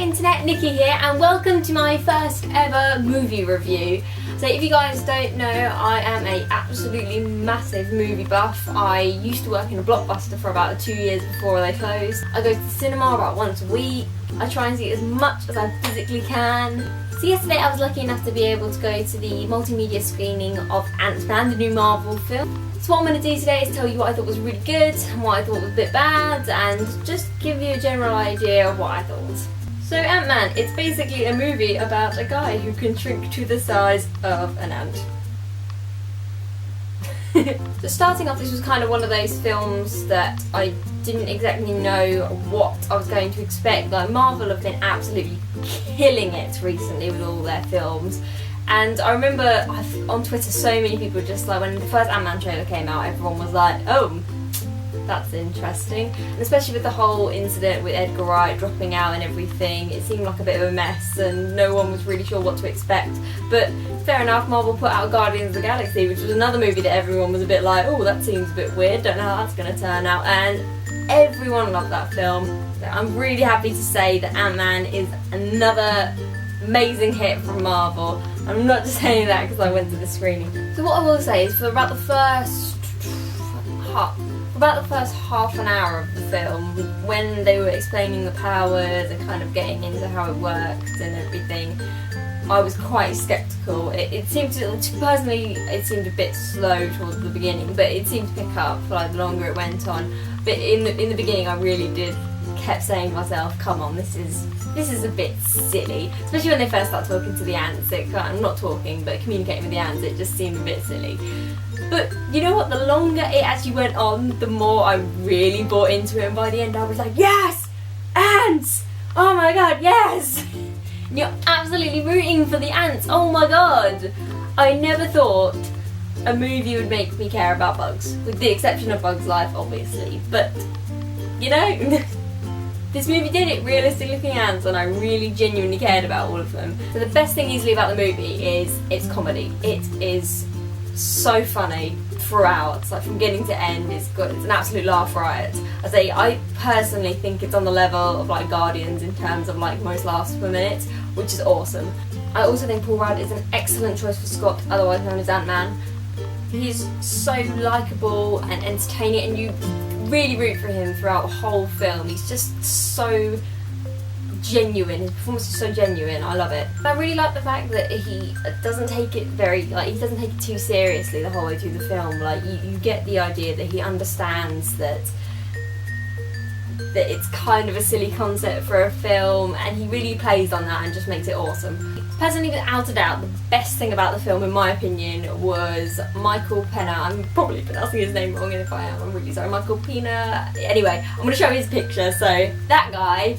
internet, Nikki here, and welcome to my first ever movie review. So if you guys don't know, I am a absolutely massive movie buff. I used to work in a Blockbuster for about 2 years before they closed. I go to the cinema about once a week. I try and see as much as I physically can. So yesterday I was lucky enough to be able to go to the multimedia screening of Ant-Man, the new Marvel film. So what I'm going to do today is tell you what I thought was really good and what I thought was a bit bad, and just give you a general idea of what I thought. So Ant-Man, it's basically a movie about a guy who can shrink to the size of an ant. So starting off, this was kind of one of those films that I didn't exactly know what I was going to expect. Like, Marvel have been absolutely killing it recently with all their films. And I remember on Twitter so many people just like, when the first Ant-Man trailer came out, everyone was like, oh, that's interesting. And especially with the whole incident with Edgar Wright dropping out and everything, it seemed like a bit of a mess and no one was really sure what to expect. But fair enough, Marvel put out Guardians of the Galaxy, which was another movie that everyone was a bit like, oh, that seems a bit weird, don't know how that's going to turn out. And everyone loved that film. So I'm really happy to say that Ant-Man is another amazing hit from Marvel. I'm not just saying that because I went to the screening. So what I will say is, for about the first half an hour of the film, when they were explaining the powers and kind of getting into how it worked and everything, I was quite sceptical. It seemed to, personally, it seemed a bit slow towards the beginning, but it seemed to pick up like the longer it went on. But in the beginning, I really kept saying to myself, come on, this is a bit silly. Especially when they first start talking to the ants. Not talking, but communicating with the ants, it just seemed a bit silly. But you know what, the longer it actually went on, the more I really bought into it, and by the end I was like, yes! Ants! Oh my god, yes! And you're absolutely rooting for the ants, oh my god! I never thought a movie would make me care about bugs, with the exception of Bugs Life, obviously. But, you know, this movie did it, realistic looking ants, and I really genuinely cared about all of them. So the best thing easily about the movie is its comedy. It is so funny throughout, it's like from beginning to end. It's an absolute laugh riot. I personally think it's on the level of like Guardians in terms of like most laughs per minute, which is awesome. I also think Paul Rudd is an excellent choice for Scott, otherwise known as Ant-Man. He's so likeable and entertaining, and you really root for him throughout the whole film. He's just so genuine. His performance is so genuine. I love it. I really like the fact that he doesn't take it he doesn't take it too seriously the whole way through the film. Like, you get the idea that he understands that it's kind of a silly concept for a film, and he really plays on that and just makes it awesome. Personally, without a doubt, the best thing about the film, in my opinion, was Michael Pena. I'm probably pronouncing his name wrong, and if I am, I'm really sorry. Michael Pena. Anyway, I'm going to show you his picture. So that guy,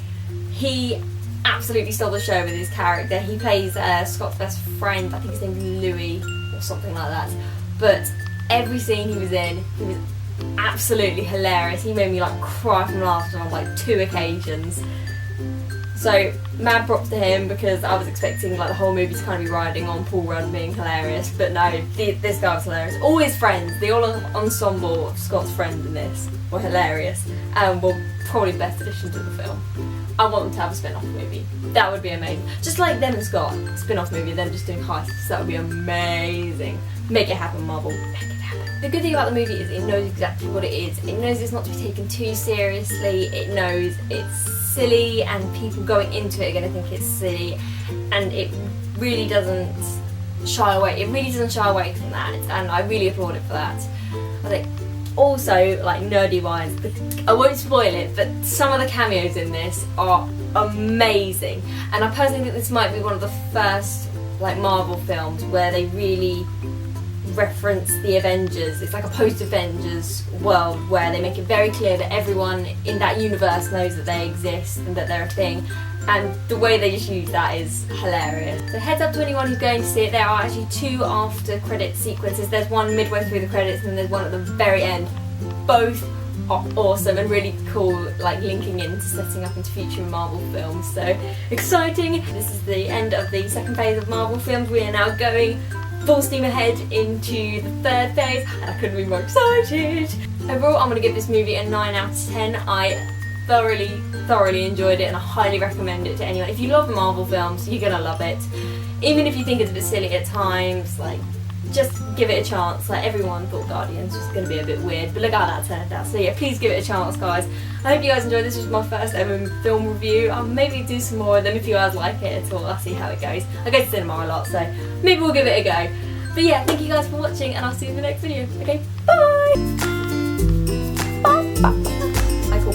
he absolutely stole the show with his character. He plays Scott's best friend. I think his name's Louis or something like that. But every scene he was in, he was absolutely hilarious. He made me like cry from laughter on like 2 occasions. So mad props to him, because I was expecting like the whole movie to kind of be riding on Paul Rudd being hilarious, but no, this guy was hilarious. All his friends, the ensemble of Scott's friends in this were hilarious, and were probably the best addition to the film. I want them to have a spin-off movie. That would be amazing. Just like them and Scott, spin-off movie, them just doing heists. That would be amazing. Make it happen, Marvel. Make it happen. The good thing about the movie is it knows exactly what it is. It knows it's not to be taken too seriously. It knows it's silly, and people going into it are going to think it's silly. And it really doesn't shy away. It really doesn't shy away from that. And I really applaud it for that. I think also, like, nerdy wise, I won't spoil it, but some of the cameos in this are amazing. And I personally think this might be one of the first like Marvel films where they really reference the Avengers. It's like a post-Avengers world where they make it very clear that everyone in that universe knows that they exist and that they're a thing. And the way they just use that is hilarious. So heads up to anyone who's going to see it, there are actually 2 after credit sequences. There's one midway through the credits and there's one at the very end. Both are awesome and really cool, like linking into setting up into future Marvel films. So exciting! This is the end of the second phase of Marvel films. We are now going full steam ahead into the third phase, and I couldn't be more excited. Overall, I'm going to give this movie a 9 out of 10. I thoroughly enjoyed it, and I highly recommend it to anyone. If you love Marvel films, you're gonna love it. Even if you think it's a bit silly at times, like, just give it a chance. Like, everyone thought Guardians was going to be a bit weird, but look how that turned out. So yeah, please give it a chance, guys. I hope you guys enjoyed. This was my first ever film review. I'll maybe do some more of them if you guys like it at all. I'll see how it goes. I go to cinema a lot, so maybe we'll give it a go. But yeah, thank you guys for watching, and I'll see you in the next video. Okay, bye! Bye! Michael.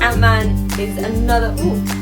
Ant-Man is another... Ooh.